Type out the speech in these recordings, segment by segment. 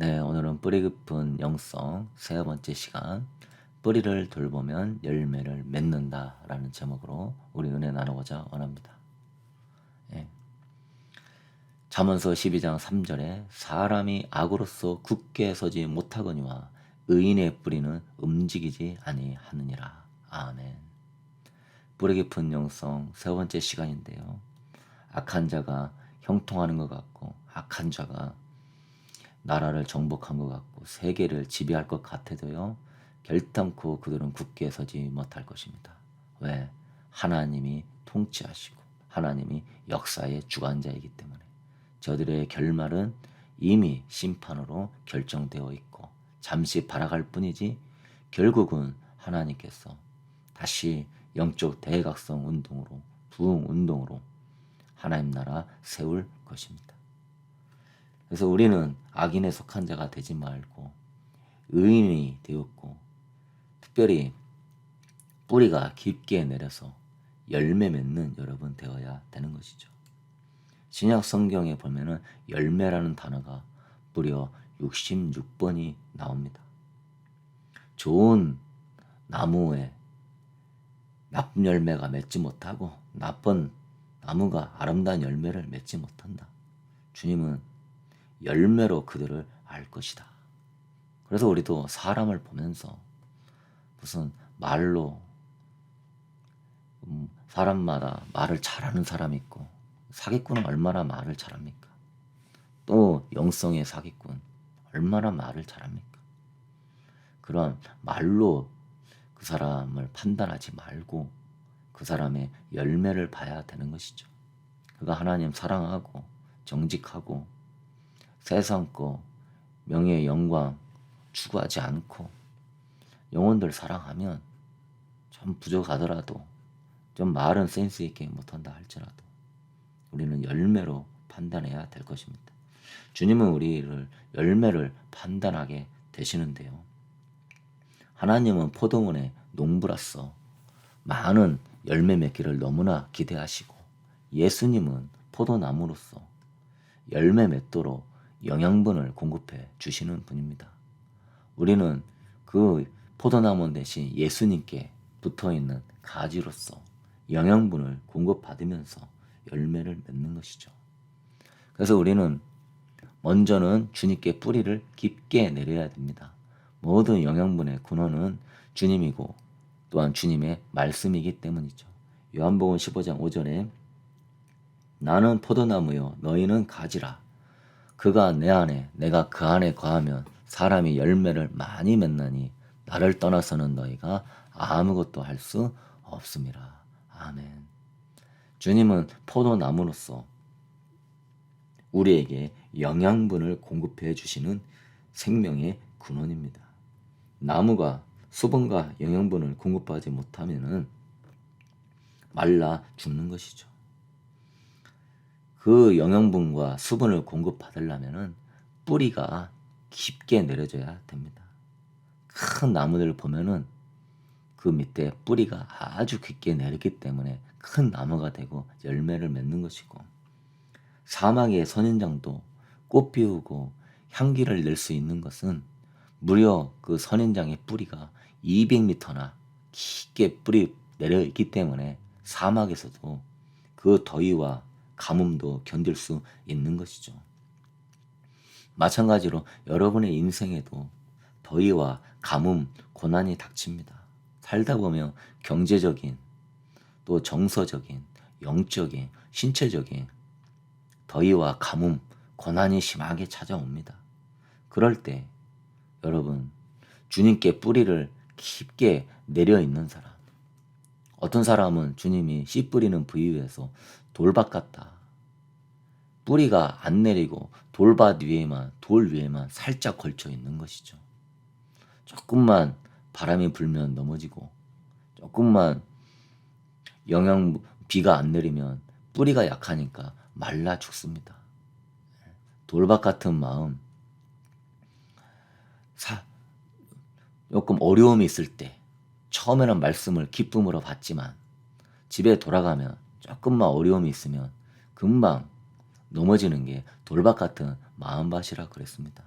네, 오늘은 뿌리 깊은 영성 세 번째 시간, 뿌리를 돌보면 열매를 맺는다라는 제목으로 우리 은혜 나누고자 원합니다. 예. 잠언서 12장 3절에 사람이 악으로서 굳게 서지 못하거니와 의인의 뿌리는 움직이지 아니하느니라. 아멘. 뿌리 깊은 영성 세 번째 시간인데요. 악한 자가 형통하는 것 같고 악한 자가 나라를 정복한 것 같고 세계를 지배할 것 같아도요. 결단코 그들은 굳게 서지 못할 것입니다. 왜? 하나님이 통치하시고 하나님이 역사의 주관자이기 때문에 저들의 결말은 이미 심판으로 결정되어 있고 잠시 발악할 뿐이지 결국은 하나님께서 다시 영적 대각성 운동으로 부흥 운동으로 하나님 나라 세울 것입니다. 그래서 우리는 악인에 속한 자가 되지 말고 의인이 되었고 특별히 뿌리가 깊게 내려서 열매 맺는 여러분 되어야 되는 것이죠. 신약 성경에 보면은 열매라는 단어가 무려 66번이 나옵니다. 좋은 나무에 나쁜 열매가 맺지 못하고 나쁜 나무가 아름다운 열매를 맺지 못한다. 주님은 열매로 그들을 알 것이다. 그래서 우리도 사람을 보면서 무슨 말로 사람마다 말을 잘하는 사람이 있고 사기꾼은 얼마나 말을 잘합니까? 또 영성의 사기꾼 얼마나 말을 잘합니까? 그런 말로 그 사람을 판단하지 말고 그 사람의 열매를 봐야 되는 것이죠. 그가 하나님 사랑하고 정직하고 세상 거 명예 영광 추구하지 않고 영혼들 사랑하면 좀 부족하더라도 좀 말은 센스 있게 못한다 할지라도 우리는 열매로 판단해야 될 것입니다. 주님은 우리를 열매를 판단하게 되시는데요. 하나님은 포도원의 농부라서 많은 열매 맺기를 너무나 기대하시고 예수님은 포도나무로서 열매 맺도록 영양분을 공급해 주시는 분입니다. 우리는 그 포도나무 대신 예수님께 붙어있는 가지로서 영양분을 공급받으면서 열매를 맺는 것이죠. 그래서 우리는 먼저는 주님께 뿌리를 깊게 내려야 됩니다. 모든 영양분의 근원은 주님이고 또한 주님의 말씀이기 때문이죠. 요한복음 15장 5절에 나는 포도나무요 너희는 가지라. 그가 내 안에 내가 그 안에 거하면 사람이 열매를 많이 맺나니 나를 떠나서는 너희가 아무것도 할 수 없음이라. 아멘. 주님은 포도나무로서 우리에게 영양분을 공급해 주시는 생명의 근원입니다. 나무가 수분과 영양분을 공급하지 못하면 말라 죽는 것이죠. 그 영양분과 수분을 공급받으려면 뿌리가 깊게 내려져야 됩니다. 큰 나무들을 보면은 그 밑에 뿌리가 아주 깊게 내렸기 때문에 큰 나무가 되고 열매를 맺는 것이고 사막의 선인장도 꽃 피우고 향기를 낼 수 있는 것은 무려 그 선인장의 뿌리가 200m나 깊게 뿌리 내려 있기 때문에 사막에서도 그 더위와 가뭄도 견딜 수 있는 것이죠. 마찬가지로 여러분의 인생에도 더위와 가뭄, 고난이 닥칩니다. 살다 보면 경제적인, 또 정서적인, 영적인, 신체적인 더위와 가뭄, 고난이 심하게 찾아옵니다. 그럴 때 여러분, 주님께 뿌리를 깊게 내려 있는 사람, 어떤 사람은 주님이 씨 뿌리는 부위에서 돌밭 같다. 뿌리가 안 내리고 돌밭 위에만, 돌 위에만 살짝 걸쳐 있는 것이죠. 조금만 바람이 불면 넘어지고 조금만 비가 안 내리면 뿌리가 약하니까 말라 죽습니다. 돌밭 같은 마음, 조금 어려움이 있을 때 처음에는 말씀을 기쁨으로 받지만 집에 돌아가면 조금만 어려움이 있으면 금방 넘어지는 게 돌밭 같은 마음밭이라 그랬습니다.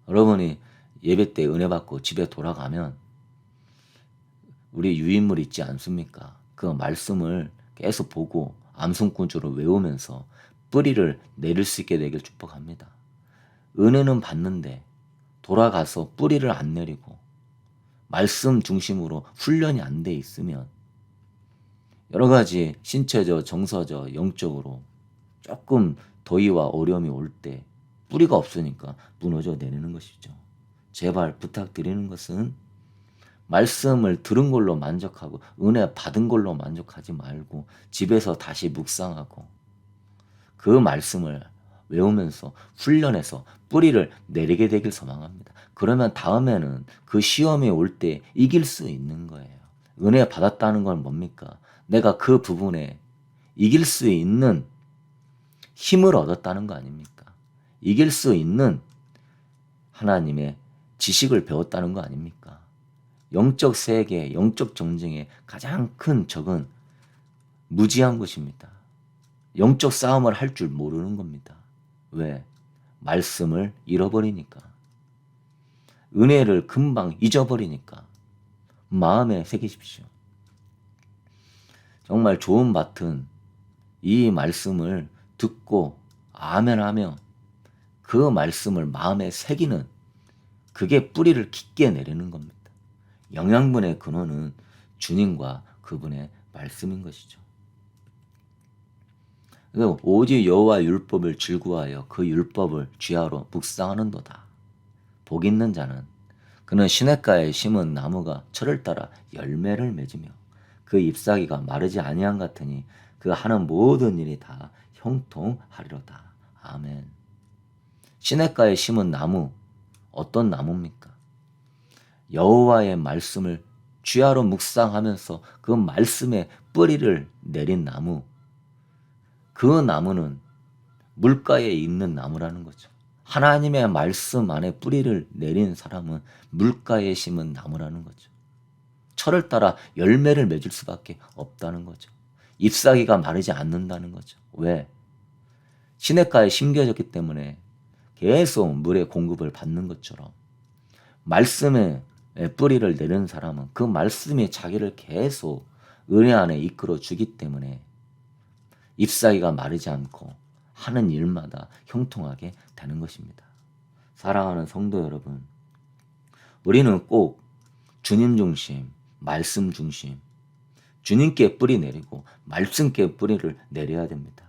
여러분이 예배 때 은혜 받고 집에 돌아가면 우리 유인물 있지 않습니까? 그 말씀을 계속 보고 암송꾼주로 외우면서 뿌리를 내릴 수 있게 되길 축복합니다. 은혜는 받는데 돌아가서 뿌리를 안 내리고 말씀 중심으로 훈련이 안 돼 있으면 여러 가지 신체적, 정서적, 영적으로 조금 더위와 어려움이 올 때 뿌리가 없으니까 무너져 내리는 것이죠. 제발 부탁드리는 것은 말씀을 들은 걸로 만족하고 은혜 받은 걸로 만족하지 말고 집에서 다시 묵상하고 그 말씀을 외우면서 훈련해서 뿌리를 내리게 되길 소망합니다. 그러면 다음에는 그 시험이 올 때 이길 수 있는 거예요. 은혜 받았다는 건 뭡니까? 내가 그 부분에 이길 수 있는 힘을 얻었다는 거 아닙니까? 이길 수 있는 하나님의 지식을 배웠다는 거 아닙니까? 영적 세계, 영적 정쟁의 가장 큰 적은 무지한 것입니다. 영적 싸움을 할 줄 모르는 겁니다. 왜? 말씀을 잃어버리니까. 은혜를 금방 잊어버리니까. 마음에 새기십시오. 정말 좋은 밭은 이 말씀을 듣고 아멘하며 그 말씀을 마음에 새기는 그게 뿌리를 깊게 내리는 겁니다. 영양분의 근원은 주님과 그분의 말씀인 것이죠. 그래서 오직 여호와 율법을 즐거워하여 그 율법을 쥐하로 묵상하는도다. 복 있는 자는 그는 시냇가에 심은 나무가 철을 따라 열매를 맺으며 그 잎사귀가 마르지 아니한 같으니 그 하는 모든 일이 다 형통하리로다. 아멘. 시냇가에 심은 나무 어떤 나무입니까? 여호와의 말씀을 쥐하로 묵상하면서 그 말씀에 뿌리를 내린 나무. 그 나무는 물가에 있는 나무라는 거죠. 하나님의 말씀 안에 뿌리를 내린 사람은 물가에 심은 나무라는 거죠. 철을 따라 열매를 맺을 수밖에 없다는 거죠. 잎사귀가 마르지 않는다는 거죠. 왜? 시냇가에 심겨졌기 때문에 계속 물의 공급을 받는 것처럼 말씀에 뿌리를 내린 사람은 그 말씀이 자기를 계속 은혜 안에 이끌어 주기 때문에 잎사귀가 마르지 않고 하는 일마다 형통하게 되는 것입니다. 사랑하는 성도 여러분, 우리는 꼭 주님 중심, 말씀 중심, 주님께 뿌리 내리고 말씀께 뿌리를 내려야 됩니다.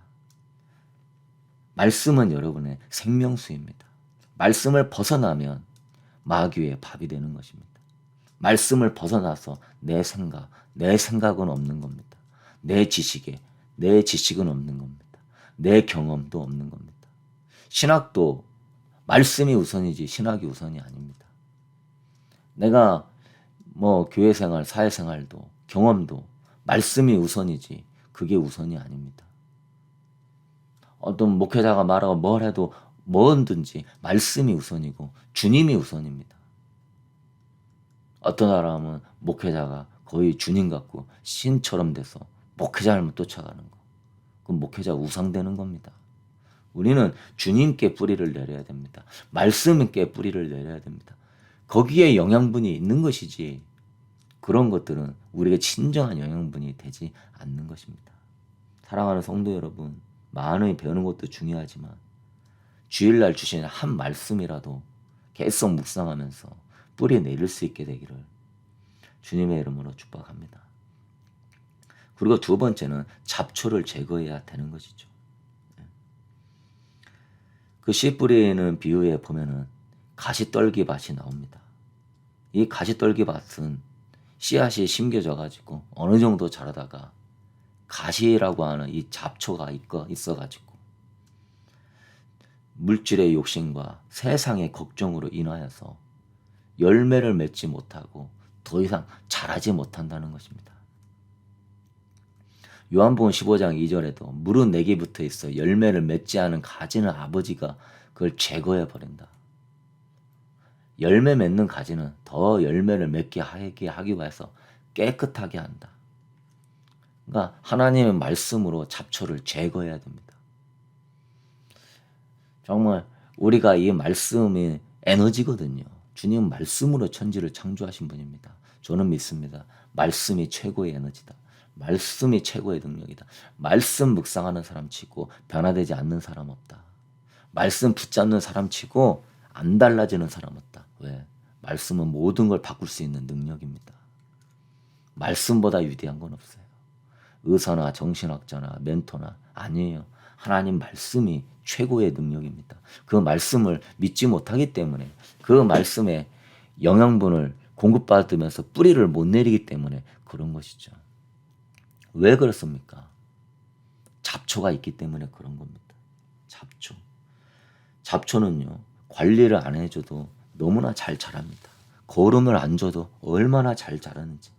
말씀은 여러분의 생명수입니다. 말씀을 벗어나면 마귀의 밥이 되는 것입니다. 말씀을 벗어나서 내 생각은 없는 겁니다. 내 지식은 없는 겁니다. 내 경험도 없는 겁니다. 신학도 말씀이 우선이지 신학이 우선이 아닙니다. 내가 교회 생활, 사회 생활도 경험도 말씀이 우선이지 그게 우선이 아닙니다. 어떤 목회자가 말하고 뭘 해도 뭐든지 말씀이 우선이고 주님이 우선입니다. 어떤 사람은 목회자가 거의 주님 같고 신처럼 돼서 목회자를 쫓아가는 거. 그럼 목회자가 우상되는 겁니다. 우리는 주님께 뿌리를 내려야 됩니다. 말씀께 뿌리를 내려야 됩니다. 거기에 영양분이 있는 것이지 그런 것들은 우리에게 진정한 영양분이 되지 않는 것입니다. 사랑하는 성도 여러분, 많이 배우는 것도 중요하지만 주일날 주신 한 말씀이라도 계속 묵상하면서 뿌리 내릴 수 있게 되기를 주님의 이름으로 축복합니다. 그리고 두 번째는 잡초를 제거해야 되는 것이죠. 그 씨 뿌리는 비유에 보면은 가시떨기밭이 나옵니다. 이 가시떨기밭은 씨앗이 심겨져 가지고 어느 정도 자라다가 가시라고 하는 이 잡초가 있어 가지고 물질의 욕심과 세상의 걱정으로 인하여서 열매를 맺지 못하고 더 이상 자라지 못한다는 것입니다. 요한복음 15장 2절에도 물은 내게 붙어 있어 열매를 맺지 않은 가지는 아버지가 그걸 제거해 버린다. 열매 맺는 가지는 더 열매를 맺게 하기 위해서 깨끗하게 한다. 그러니까 하나님의 말씀으로 잡초를 제거해야 됩니다. 정말 우리가 이 말씀이 에너지거든요. 주님은 말씀으로 천지를 창조하신 분입니다. 저는 믿습니다. 말씀이 최고의 에너지다. 말씀이 최고의 능력이다. 말씀 묵상하는 사람 치고 변화되지 않는 사람 없다. 말씀 붙잡는 사람 치고 안 달라지는 사람 없다. 왜? 말씀은 모든 걸 바꿀 수 있는 능력입니다. 말씀보다 위대한 건 없어요. 의사나 정신학자나 멘토나 아니에요. 하나님 말씀이 최고의 능력입니다. 그 말씀을 믿지 못하기 때문에 그 말씀에 영양분을 공급받으면서 뿌리를 못 내리기 때문에 그런 것이죠. 왜 그렇습니까? 잡초가 있기 때문에 그런 겁니다. 잡초. 잡초는요, 관리를 안 해줘도 너무나 잘 자랍니다. 거름을 안 줘도 얼마나 잘 자라는지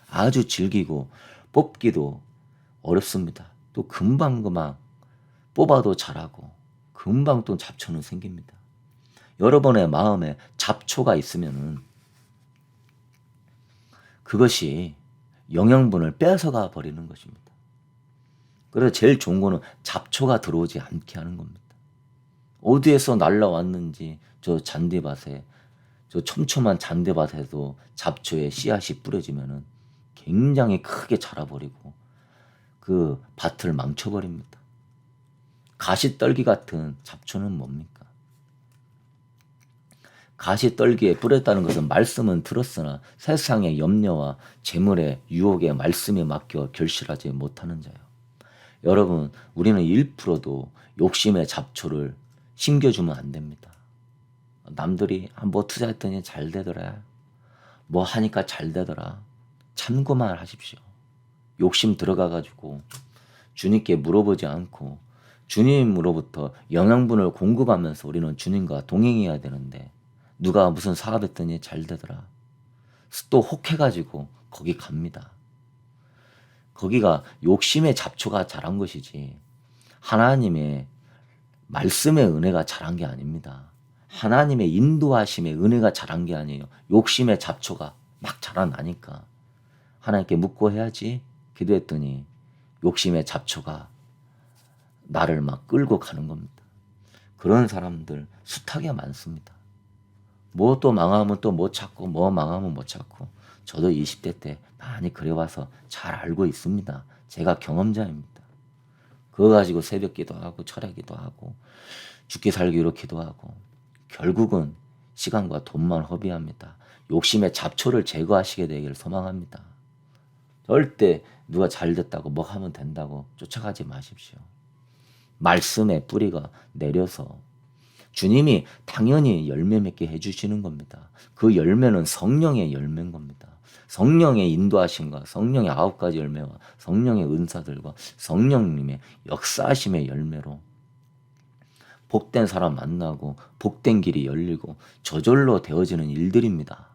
아주 질기고 뽑기도 어렵습니다. 또 금방 뽑아도 자라고 금방 또 잡초는 생깁니다. 여러분의 마음에 잡초가 있으면은 그것이 영양분을 뺏어가 버리는 것입니다. 그래서 제일 좋은 거는 잡초가 들어오지 않게 하는 겁니다. 어디에서 날라왔는지 저 잔디밭에, 저 촘촘한 잔디밭에도 잡초에 씨앗이 뿌려지면은 굉장히 크게 자라버리고 그 밭을 망쳐버립니다. 가시떨기 같은 잡초는 뭡니까? 가시떨기에 뿌렸다는 것은 말씀은 들었으나 세상의 염려와 재물의 유혹에 말씀에 맡겨 결실하지 못하는 자요. 여러분, 우리는 1%도 욕심의 잡초를 심겨주면 안 됩니다. 남들이 뭐 투자했더니 잘 되더라. 뭐 하니까 잘 되더라. 참고만 하십시오. 욕심 들어가가지고 주님께 물어보지 않고 주님으로부터 영양분을 공급하면서 우리는 주님과 동행해야 되는데 누가 무슨 사업했더니 잘 되더라. 또 혹해가지고 거기 갑니다. 거기가 욕심의 잡초가 자란 것이지 하나님의 말씀의 은혜가 자란 게 아닙니다. 하나님의 인도하심의 은혜가 자란 게 아니에요. 욕심의 잡초가 막 자라나니까 하나님께 묻고 해야지 기도했더니 욕심의 잡초가 나를 막 끌고 가는 겁니다. 그런 사람들 숱하게 많습니다. 뭐 또 망하면 또 못 찾고 뭐 망하면 못 찾고 저도 20대 때 많이 그래와서 잘 알고 있습니다. 제가 경험자입니다. 그거 가지고 새벽 기도하고 철야 기도하고 죽기 살기로 기도하고 결국은 시간과 돈만 허비합니다. 욕심의 잡초를 제거하시게 되기를 소망합니다. 절대 누가 잘 됐다고 뭐 하면 된다고 쫓아가지 마십시오. 말씀의 뿌리가 내려서 주님이 당연히 열매 맺게 해주시는 겁니다. 그 열매는 성령의 열매인 겁니다. 성령의 인도하심과 성령의 9가지 열매와 성령의 은사들과 성령님의 역사하심의 열매로 복된 사람 만나고 복된 길이 열리고 저절로 되어지는 일들입니다.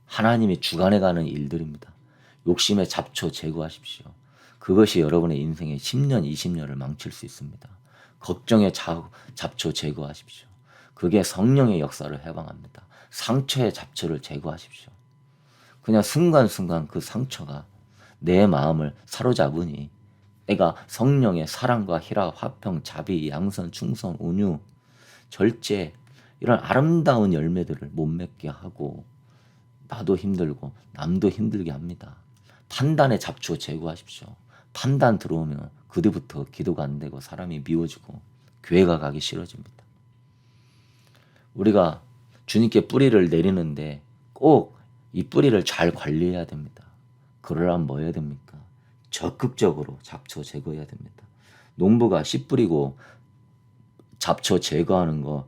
하나님이 주관해가는 일들입니다. 욕심의 잡초 제거하십시오. 그것이 여러분의 인생의 10년, 20년을 망칠 수 있습니다. 걱정의 잡초 제거하십시오. 그게 성령의 역사를 해방합니다. 상처의 잡초를 제거하십시오. 그냥 순간순간 그 상처가 내 마음을 사로잡으니 내가 성령의 사랑과 희락, 화평, 자비, 양선, 충성, 온유, 절제 이런 아름다운 열매들을 못 맺게 하고 나도 힘들고 남도 힘들게 합니다. 판단의 잡초 제거하십시오. 판단 들어오면 그 뒤부터 기도가 안 되고 사람이 미워지고 교회가 가기 싫어집니다. 우리가 주님께 뿌리를 내리는데 꼭 이 뿌리를 잘 관리해야 됩니다. 그러려면 뭐 해야 됩니까? 적극적으로 잡초 제거해야 됩니다. 농부가 씨 뿌리고 잡초 제거하는 거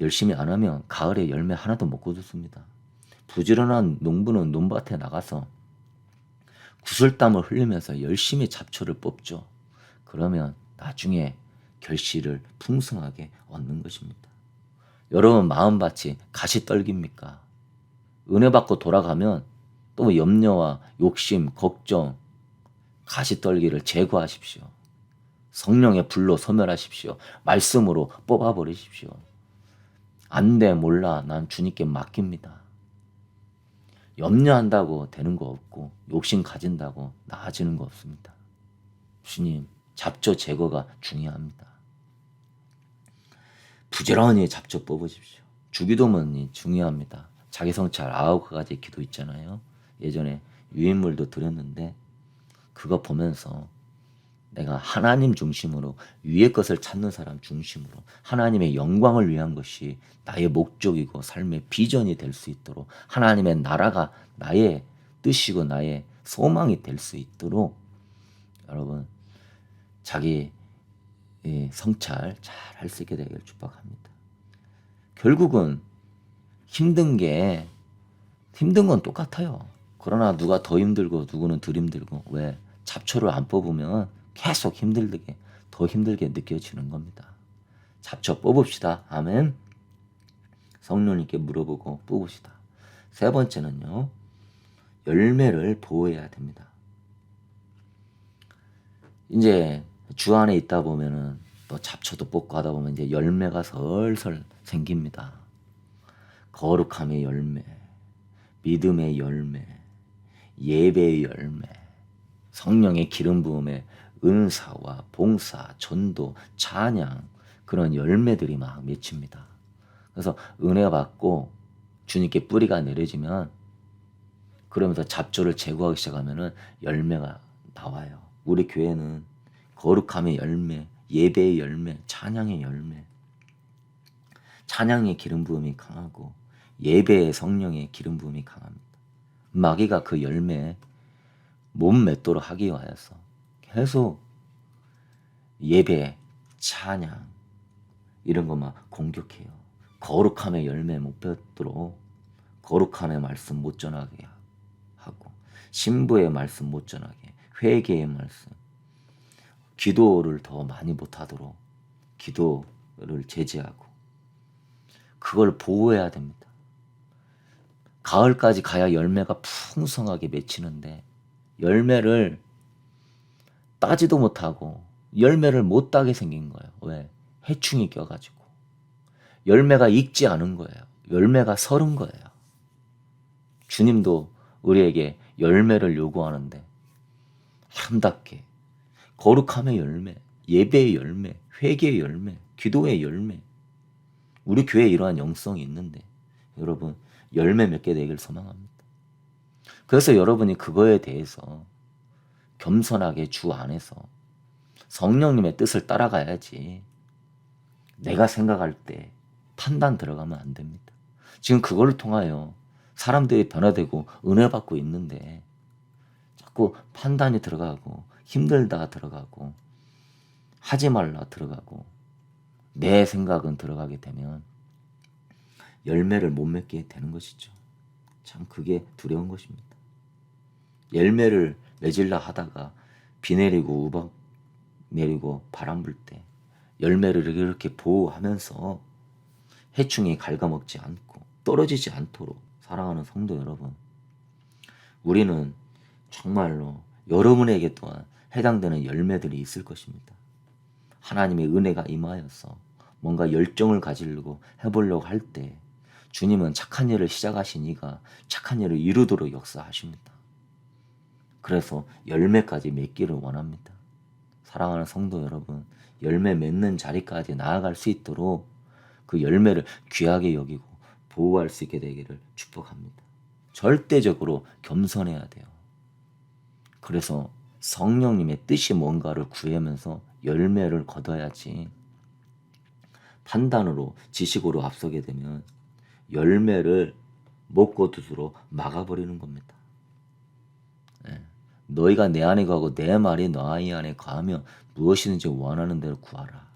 열심히 안 하면 가을에 열매 하나도 못 거뒀습니다. 부지런한 농부는 논밭에 나가서 구슬땀을 흘리면서 열심히 잡초를 뽑죠. 그러면 나중에 결실을 풍성하게 얻는 것입니다. 여러분 마음밭이 가시떨기입니까? 은혜 받고 돌아가면 또 염려와 욕심, 걱정, 가시떨기를 제거하십시오. 성령의 불로 소멸하십시오. 말씀으로 뽑아버리십시오. 안 돼, 몰라, 난 주님께 맡깁니다. 염려한다고 되는 거 없고 욕심 가진다고 나아지는 거 없습니다. 주님, 잡초 제거가 중요합니다. 부지런히 잡초 뽑으십시오. 주기도문이 중요합니다. 자기 성찰 9가지 기도 있잖아요. 예전에 유인물도 드렸는데 그거 보면서 내가 하나님 중심으로 위의 것을 찾는 사람 중심으로 하나님의 영광을 위한 것이 나의 목적이고 삶의 비전이 될 수 있도록 하나님의 나라가 나의 뜻이고 나의 소망이 될 수 있도록 여러분 자기 성찰 잘 할 수 있게 되기를 축복합니다. 결국은 힘든 건 똑같아요. 그러나 누가 더 힘들고 누구는 덜 힘들고 왜 잡초를 안 뽑으면 계속 더 힘들게 느껴지는 겁니다. 잡초 뽑읍시다. 아멘. 성령님께 물어보고 뽑읍시다. 세 번째는요. 열매를 보호해야 됩니다. 이제 주 안에 있다 보면은 또 잡초도 뽑고 하다 보면 이제 열매가 설설 생깁니다. 거룩함의 열매, 믿음의 열매, 예배의 열매, 성령의 기름 부음의 은사와 봉사, 전도, 찬양 그런 열매들이 막 맺힙니다. 그래서 은혜 받고 주님께 뿌리가 내려지면 그러면서 잡초를 제거하기 시작하면은 열매가 나와요. 우리 교회는 거룩함의 열매, 예배의 열매, 찬양의 열매, 찬양의 기름 부음이 강하고 예배의 성령의 기름 부음이 강합니다. 마귀가 그 열매에 못 맺도록 하기 위하여서 계속 예배, 찬양 이런 것만 공격해요. 거룩함의 열매 못 뱉도록 거룩함의 말씀 못 전하게 하고 신부의 말씀 못 전하게 회개의 말씀 기도를 더 많이 못하도록 기도를 제지하고 그걸 보호해야 됩니다. 가을까지 가야 열매가 풍성하게 맺히는데 열매를 따지도 못하고 열매를 못 따게 생긴 거예요. 왜? 해충이 껴가지고 열매가 익지 않은 거예요. 열매가 서른 거예요. 주님도 우리에게 열매를 요구하는데 아름답게 거룩함의 열매, 예배의 열매, 회개의 열매, 기도의 열매 우리 교회에 이러한 영성이 있는데 여러분 열매 맺게 되길 소망합니다. 그래서 여러분이 그거에 대해서 겸손하게 주 안에서 성령님의 뜻을 따라가야지 내가 생각할 때 판단 들어가면 안 됩니다. 지금 그걸 통하여 사람들이 변화되고 은혜 받고 있는데 자꾸 판단이 들어가고 힘들다 들어가고 하지 말라 들어가고 내 생각은 들어가게 되면 열매를 못 맺게 되는 것이죠. 참 그게 두려운 것입니다. 열매를 맺으려 하다가 비 내리고 우박 내리고 바람 불 때 열매를 이렇게 보호하면서 해충이 갉아먹지 않고 떨어지지 않도록 사랑하는 성도 여러분 우리는 정말로 여러분에게 또한 해당되는 열매들이 있을 것입니다. 하나님의 은혜가 임하여서 뭔가 열정을 가지려고 해보려고 할 때 주님은 착한 일을 시작하신 이가 착한 일을 이루도록 역사하십니다. 그래서 열매까지 맺기를 원합니다. 사랑하는 성도 여러분 열매 맺는 자리까지 나아갈 수 있도록 그 열매를 귀하게 여기고 보호할 수 있게 되기를 축복합니다. 절대적으로 겸손해야 돼요. 그래서 성령님의 뜻이 뭔가를 구하면서 열매를 거둬야지 판단으로 지식으로 앞서게 되면 열매를 못 거두도록 막아버리는 겁니다. 너희가 내 안에 거하고 내 말이 너희 안에 거하며 무엇이든지 원하는 대로 구하라.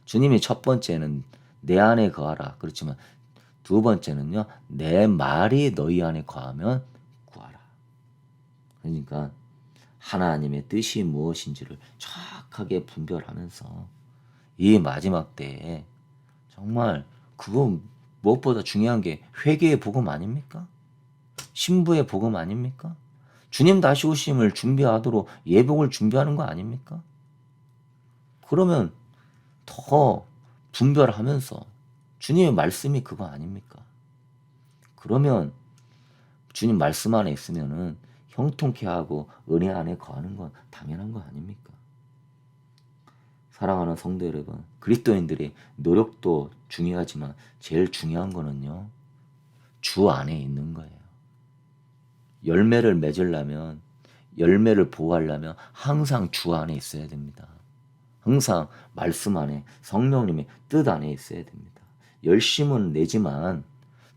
주님이 첫 번째는 내 안에 거하라. 그렇지만 두 번째는요. 내 말이 너희 안에 거하면 구하라. 그러니까 하나님의 뜻이 무엇인지를 정확하게 분별하면서 이 마지막 때에 정말 그거 무엇보다 중요한 게 회개의 복음 아닙니까? 신부의 복음 아닙니까? 주님 다시 오심을 준비하도록 예복을 준비하는 거 아닙니까? 그러면 더 분별하면서 주님의 말씀이 그거 아닙니까? 그러면 주님 말씀 안에 있으면은 형통케 하고 은혜 안에 거하는 건 당연한 거 아닙니까? 사랑하는 성도 여러분, 그리스도인들이 노력도 중요하지만 제일 중요한 거는요, 주 안에 있는 거예요. 열매를 맺으려면, 열매를 보호하려면 항상 주 안에 있어야 됩니다. 항상 말씀 안에, 성령님의 뜻 안에 있어야 됩니다. 열심은 내지만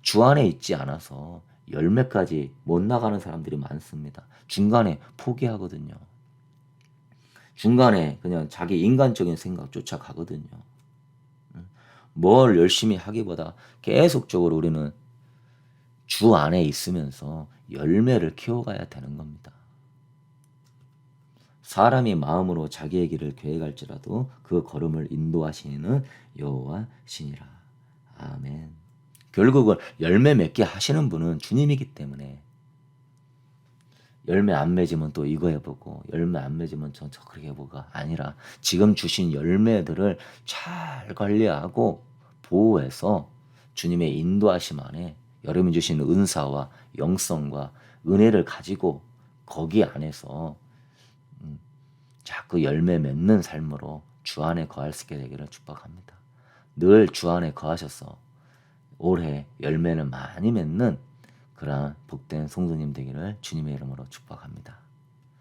주 안에 있지 않아서 열매까지 못 나가는 사람들이 많습니다. 중간에 포기하거든요. 중간에 그냥 자기 인간적인 생각 쫓아가거든요. 뭘 열심히 하기보다 계속적으로 우리는 주 안에 있으면서 열매를 키워가야 되는 겁니다. 사람이 마음으로 자기의 길을 계획할지라도 그 걸음을 인도하시는 여호와시니라. 아멘. 결국은 열매 맺게 하시는 분은 주님이기 때문에 열매 안 맺으면 또 이거 해보고 열매 안 맺으면 저 그렇게 해보가 아니라 지금 주신 열매들을 잘 관리하고 보호해서 주님의 인도하심 안에 여러분이 주신 은사와 영성과 은혜를 가지고 거기 안에서 자꾸 열매 맺는 삶으로 주 안에 거할 수 있게 되기를 축복합니다. 늘 주 안에 거하셔서 올해 열매를 많이 맺는 그러한 복된 성도님 되기를 주님의 이름으로 축복합니다.